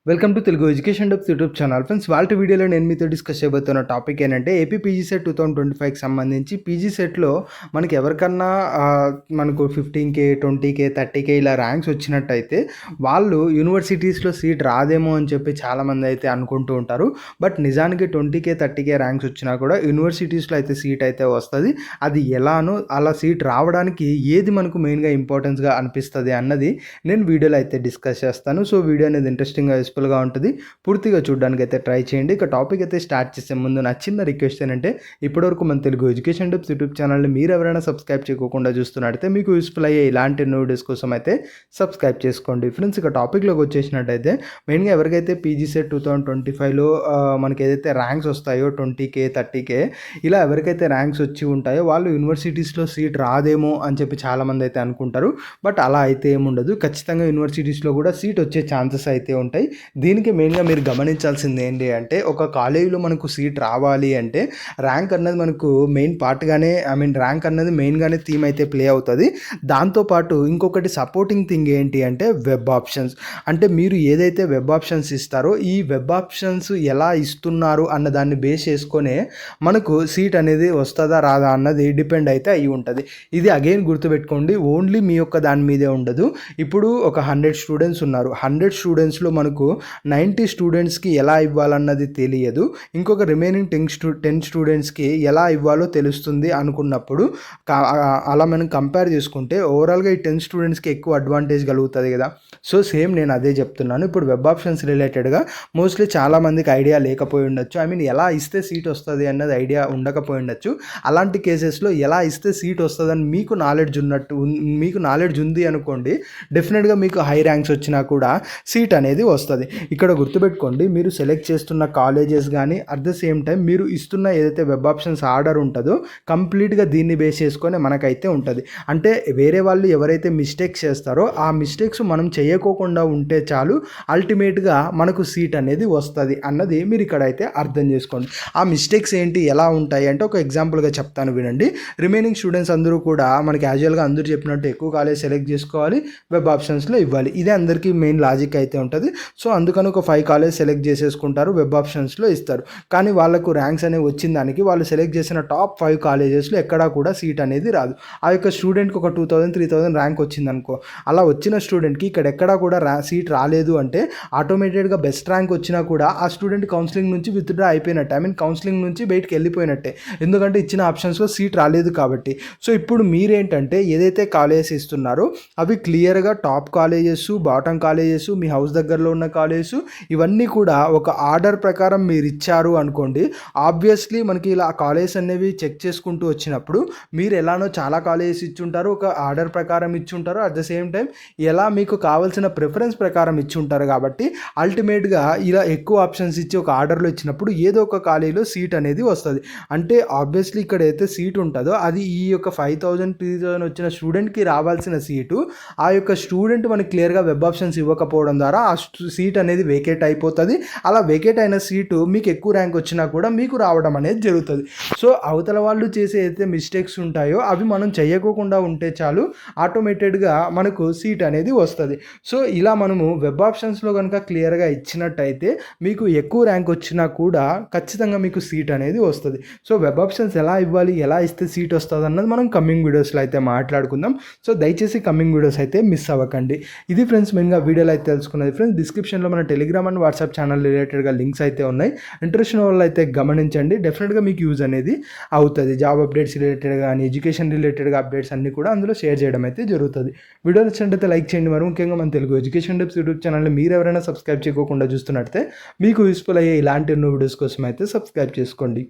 Welcome to Telugu education dubs YouTube channel. Friends, వాళ్ళ వీడియోలో నేను మీతో డిస్కస్ చేయబోతున్న టాపిక్ ఏంటంటే ఏపీ పీజీ సెట్ 2025కి సంబంధించి పీజీ సెట్లో మనకి ఎవరికన్నా మనకు 15K 20K 30K ఇలా ర్యాంక్స్ వచ్చినట్టయితే వాళ్ళు యూనివర్సిటీస్లో సీట్ రాదేమో అని చెప్పి చాలామంది అయితే అనుకుంటూ ఉంటారు. బట్ నిజానికి 20K 30K ర్యాంక్స్ వచ్చినా కూడా యూనివర్సిటీస్లో అయితే సీట్ అయితే వస్తుంది. అది ఎలానో అలా సీట్ రావడానికి ఏది మనకు మెయిన్గా ఇంపార్టెన్స్గా అనిపిస్తుంది అన్నది నేను వీడియోలో అయితే డిస్కస్ చేస్తాను. సో వీడియో అనేది ఇంట్రెస్టింగ్గా యూస్ఫుల్గా ఉంటుంది. పూర్తిగా చూడడానికి అయితే ట్రై చేయండి. ఇక టాపిక్ అయితే స్టార్ట్ చేసే ముందు నా చిన్న రిక్వెస్ట్ ఏంటంటే ఇప్పటివరకు మన తెలుగు ఎడ్యుకేషన్ డబ్స్ యూట్యూబ్ ఛానల్ని మీరు ఎవరైనా సబ్స్క్రైబ్ చేయకుండా చూస్తున్నట్టయితే మీకు యూస్ఫుల్ అయ్యే ఇలాంటి వీడియోస్ కోసం అయితే సబ్స్క్రైబ్ చేసుకోండి. ఫ్రెండ్స్, ఇక టాపిక్లోకి వచ్చేసినట్టయితే మెయిన్గా ఎవరికైతే పీజీ సెట్ 2025లో మనకి ఏదైతే ర్యాంక్స్ వస్తాయో 20K 30K ఇలా ఎవరికైతే ర్యాంక్స్ వచ్చి ఉంటాయో వాళ్ళు యూనివర్సిటీస్లో సీట్ రాదేమో అని చెప్పి చాలామంది అయితే అనుకుంటారు. బట్ అలా అయితే ఏముండదు. ఖచ్చితంగా యూనివర్సిటీస్లో కూడా సీట్ వచ్చే ఛాన్సెస్ అయితే ఉంటాయి. దీనికి మెయిన్గా మీరు గమనించాల్సింది ఏంటి అంటే ఒక కాలేజీలో మనకు సీట్ రావాలి అంటే ర్యాంక్ అన్నది మనకు మెయిన్ పార్ట్గానే ర్యాంక్ అన్నది మెయిన్గానే థీమ్ అయితే ప్లే అవుతుంది. దాంతోపాటు ఇంకొకటి సపోర్టింగ్ థింగ్ ఏంటి అంటే వెబ్ ఆప్షన్స్. అంటే మీరు ఏదైతే వెబ్ ఆప్షన్స్ ఇస్తారో ఈ వెబ్ ఆప్షన్స్ ఎలా ఇస్తున్నారు అన్న దాన్ని బేస్ చేసుకొనే మనకు సీట్ అనేది వస్తుందా రాదా అన్నది డిపెండ్ అయితే అయి ఉంటుంది. ఇది అగైన్ గుర్తుపెట్టుకోండి, ఓన్లీ మీ యొక్క దాని మీదే ఉండదు. ఇప్పుడు ఒక 100 స్టూడెంట్స్ ఉన్నారు. 100 స్టూడెంట్స్లో మనకు 90 స్టూడెంట్స్కి ఎలా ఇవ్వాలన్నది తెలియదు. ఇంకొక రిమైనింగ్ 10 స్టూడెంట్స్కి ఎలా ఇవ్వాలో తెలుస్తుంది అనుకున్నప్పుడు అలా మనం కంపేర్ చేసుకుంటే ఓవరాల్గా ఈ 10 స్టూడెంట్స్కి ఎక్కువ అడ్వాంటేజ్ కలుగుతుంది కదా. సో సేమ్ నేను అదే చెప్తున్నాను. ఇప్పుడు వెబ్ ఆప్షన్స్ రిలేటెడ్గా మోస్ట్లీ చాలామందికి ఐడియా లేకపోయి ఉండొచ్చు. ఎలా ఇస్తే సీట్ వస్తుంది అన్నది ఐడియా ఉండకపోయి ఉండొచ్చు. అలాంటి కేసెస్లో ఎలా ఇస్తే సీట్ వస్తుందని మీకు నాలెడ్జ్ ఉంది అనుకోండి, డెఫినెట్గా మీకు హై ర్యాంక్స్ వచ్చినా కూడా సీట్ అనేది వస్తుంది. ఇక్కడ గుర్తుపెట్టుకోండి, మీరు సెలెక్ట్ చేస్తున్న కాలేజెస్ కానీ అట్ ద సేమ్ టైం మీరు ఇస్తున్న ఏదైతే వెబ్ ఆప్షన్స్ ఆర్డర్ ఉంటుందో కంప్లీట్గా దీన్ని బేస్ చేసుకొని మనకైతే ఉంటుంది. అంటే వేరే వాళ్ళు ఎవరైతే మిస్టేక్స్ చేస్తారో ఆ మిస్టేక్స్ మనం చేయకోకుండా ఉంటే చాలు, అల్టిమేట్గా మనకు సీట్ అనేది వస్తుంది అన్నది మీరు ఇక్కడైతే అర్థం చేసుకోండి. ఆ మిస్టేక్స్ ఏంటి ఎలా ఉంటాయి అంటే ఒక ఎగ్జాంపుల్గా చెప్తాను వినండి. రిమైనింగ్ స్టూడెంట్స్ అందరూ కూడా మనకి యాజువల్గా అందరూ చెప్పినట్టు ఎక్కువ కాలేజ్ సెలెక్ట్ చేసుకోవాలి, వెబ్ ఆప్షన్స్లో ఇవ్వాలి. ఇదే అందరికీ మెయిన్ లాజిక్ అయితే ఉంటుంది. సో అందుకని ఒక 5 కాలేజ్ సెలెక్ట్ చేసేసుకుంటారు, వెబ్ ఆప్షన్స్లో ఇస్తారు. కానీ వాళ్ళకు ర్యాంక్స్ అనేవి వచ్చిన దానికి వాళ్ళు సెలెక్ట్ చేసిన టాప్ 5 కాలేజెస్లో ఎక్కడా కూడా సీట్ అనేది రాదు. ఆ యొక్క స్టూడెంట్కి ఒక 2000 3000 ర్యాంక్ వచ్చిందనుకో, అలా వచ్చిన స్టూడెంట్కి ఇక్కడ ఎక్కడా కూడా సీట్ రాలేదు అంటే ఆటోమేటెడ్గా బెస్ట్ ర్యాంక్ వచ్చినా కూడా ఆ స్టూడెంట్ కౌన్సిలింగ్ నుంచి విత్డ్రా అయిపోయినట్టే. కౌన్సిలింగ్ నుంచి బయటికి వెళ్ళిపోయినట్టే, ఎందుకంటే ఇచ్చిన ఆప్షన్స్లో సీట్ రాలేదు కాబట్టి. సో ఇప్పుడు మీరేంటంటే ఏదైతే కాలేజెస్ ఇస్తున్నారో అవి క్లియర్గా టాప్ కాలేజెస్, బాటమ్ కాలేజెస్, మీ హౌస్ దగ్గరలో ఉన్న కాలేజెస్ ఇవన్నీ కూడా ఒక ఆర్డర్ ప్రకారం మీరు ఇచ్చారు అనుకోండి. ఆబ్వియస్లీ మనకి ఇలా కాలేజెస్ అనేవి చెక్ చేసుకుంటూ వచ్చినప్పుడు మీరు ఎలానో చాలా కాలేజెస్ ఇచ్చుంటారు, ఒక ఆర్డర్ ప్రకారం ఇచ్చుంటారు, అట్ ద సేమ్ టైం ఎలా మీకు కావాల్సిన ప్రిఫరెన్స్ ప్రకారం ఇచ్చుంటారు. కాబట్టి అల్టిమేట్గా ఇలా ఎక్కువ ఆప్షన్స్ ఇచ్చి ఒక ఆర్డర్లో ఇచ్చినప్పుడు ఏదో ఒక కాలేజీలో సీట్ అనేది వస్తుంది. అంటే ఆబ్వియస్లీ ఇక్కడ అయితే సీట్ ఉంటుందో అది ఈ యొక్క 5000 3000 వచ్చిన స్టూడెంట్కి రావాల్సిన సీటు ఆ యొక్క స్టూడెంట్ మనకి క్లియర్గా వెబ్ ఆప్షన్స్ ఇవ్వకపోవడం ద్వారా ఆ సీట్ అనేది వేకేట్ అయిపోతుంది. అలా వేకేట్ అయిన సీటు మీకు ఎక్కువ ర్యాంక్ వచ్చినా కూడా మీకు రావడం అనేది జరుగుతుంది. సో అవతల వాళ్ళు చేసే అయితే మిస్టేక్స్ ఉంటాయో అవి మనం చేయకోకుండా ఉంటే చాలు, ఆటోమేటెడ్గా మనకు సీట్ అనేది వస్తుంది. సో ఇలా మనము వెబ్ ఆప్షన్స్లో కనుక క్లియర్గా ఇచ్చినట్టయితే మీకు ఎక్కువ ర్యాంక్ వచ్చినా కూడా ఖచ్చితంగా మీకు సీట్ అనేది వస్తుంది. సో వెబ్ ఆప్షన్స్ ఎలా ఇవ్వాలి, ఎలా ఇస్తే సీట్ వస్తుంది అన్నది మనం కమింగ్ వీడియోస్లో అయితే మాట్లాడుకుందాం. సో దయచేసి కమింగ్ వీడియోస్ అయితే మిస్ అవ్వకండి. ఇది ఫ్రెండ్స్ మెయిన్గా వీడియోలో అయితే తెలుసుకున్నది. ఫ్రెండ్స్, డిస్క్రిప్షన్లో మన టెలిగ్రామ్ అండ్ వాట్సాప్ ఛానల్ రిలేటెడ్గా లింక్స్ అయితే ఉన్నాయి. ఇంట్రెస్ట్ ఉన్న వాళ్ళు అయితే గమనించండి, డెఫినెట్గా మీకు యూజ్ అనేది అవుతుంది. జాబ్ అప్డేట్స్ రిలేటెడ్ కానీ ఎడ్యుకేషన్ రిలేటెడ్గా అప్డేట్స్ అన్నీ కూడా అందులో షేర్ చేయడం అయితే జరుగుతుంది. వీడియో నచ్చినట్టయితే లైక్ చేయండి. మరి ముఖ్యంగా మన తెలుగు ఎడ్యుకేషన్ డబ్స్ యూట్యూబ్ ఛానల్ని మీరు ఎవరైనా సబ్స్క్రైబ్ చేయకుండా చూస్తున్నట్టయితే మీకు యూస్ఫుల్ అయ్యే ఇలాంటి ఎన్నో వీడియోస్ కోసం అయితే సబ్స్క్రైబ్ చేసుకోండి.